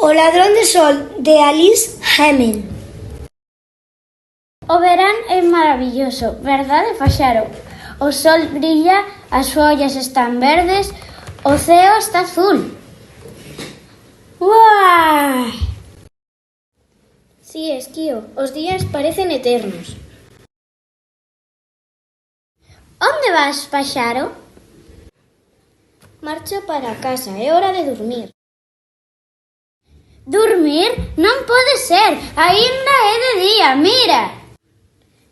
O ladrón de sol, de Alice Heming. O verán é maravilloso, verdade, Paxaro? O sol brilla, as follas están verdes, o ceo está azul. ¡Uah! Sí, Esquío, os días parecen eternos. Onde vas, Paxaro? Marcho para casa, é hora de dormir. Dormir? Non pode ser, aínda é de día, mira.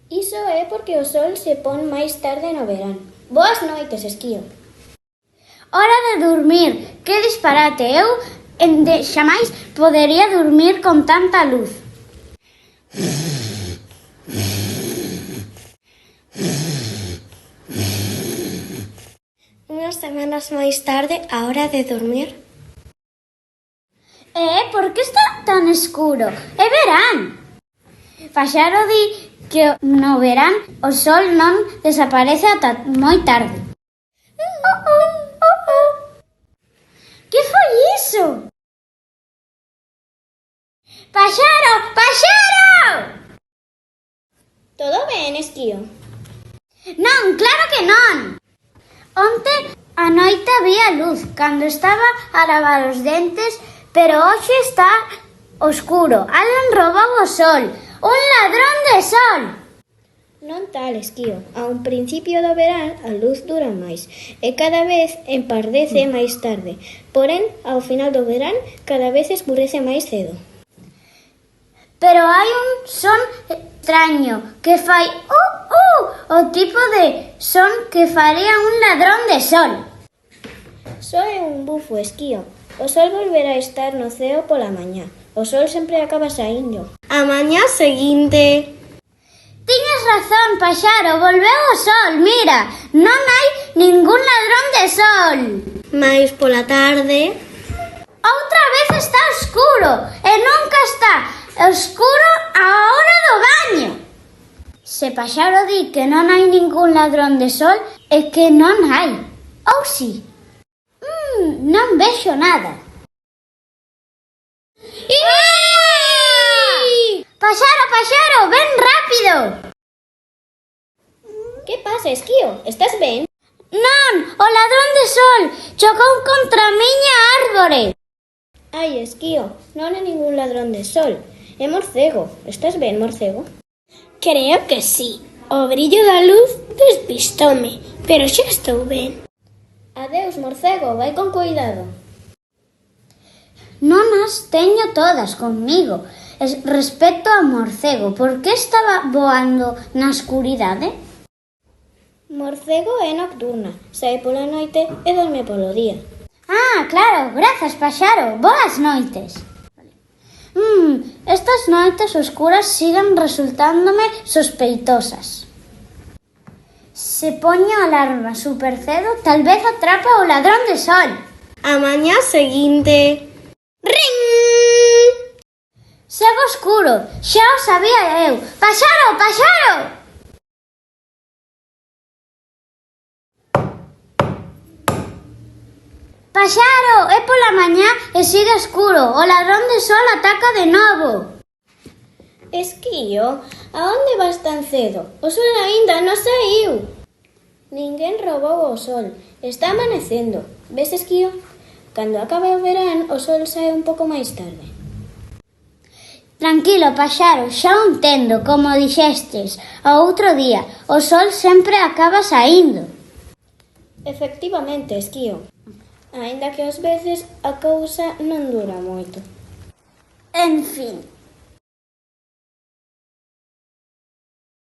Iso é porque o sol se pon máis tarde no verán. Boas noites, Esquío. Hora de dormir, que disparate, eu xamais podería dormir con tanta luz. Unhas semanas máis tarde, a hora de dormir. Por que está tan escuro? É verán. Paxaro di que no verán o sol non desaparece ata moi tarde. Que foi iso? Paxaro! Paxaro! Todo ben, Esquío? Non, claro que non. Onte a noite había luz cando estaba a lavar os dentes, pero hoxe está oscuro. Alguén roubou o sol. Un ladrón de sol. Non tal, Esquío. A un principio do verán a luz dura máis e cada vez empardece máis tarde. Porén, ao final do verán, cada vez escurece máis cedo. Pero hai un son extraño que fai o tipo de son que faría un ladrón de sol. Só é un bufo, Esquío. O sol volverá a estar no ceo pola mañá. O sol sempre acaba saindo. A mañá seguinte. Tiñas razón, Paxaro, volveu o sol, mira, non hai ningún ladrón de sol. Mais pola tarde. Outra vez está oscuro e nunca está oscuro a hora do baño. Se Paxaro di que non hai ningún ladrón de sol, é que non hai. Ou si? Non vexo nada. Paxaro, Paxaro, ven rápido. Que pasa, Esquío? Estás ben? Non, o ladrón de sol chocou contra a miña árbore. Ai, Esquío, non é ningún ladrón de sol. É morcego. Estás ben, morcego? Creo que sí. O brillo da luz despistoume, pero xa estou ben. Adeus, morcego, vai con cuidado. Non as teño todas conmigo. Respecto ao morcego, por que estaba voando na escuridade? Morcego é nocturna, sae pola noite e dorme polo día. Ah, claro, grazas, Paxaro. Boas noites. Estas noites oscuras siguen resultándome sospeitosas. Se poño a alarma super cedo, tal vez atrapa o ladrón de sol. A mañá seguinte. ¡Ring! Segue oscuro, xa o sabía eu. Paxaro, Paxaro! Paxaro, é pola mañá e sigue escuro. O ladrón de sol ataca de novo. Esquío, a onde vas tan cedo? O sol aínda non saiu. Ninguén roubou o sol. Está amanecendo. Ves, Esquío? Cando acabe o verán, o sol sae un pouco máis tarde. Tranquilo, Paxaro, xa o entendo, como dixestes o outro día. O sol sempre acaba saindo. Efectivamente, Esquío. Aínda que ás veces a cousa non dura moito. En fin,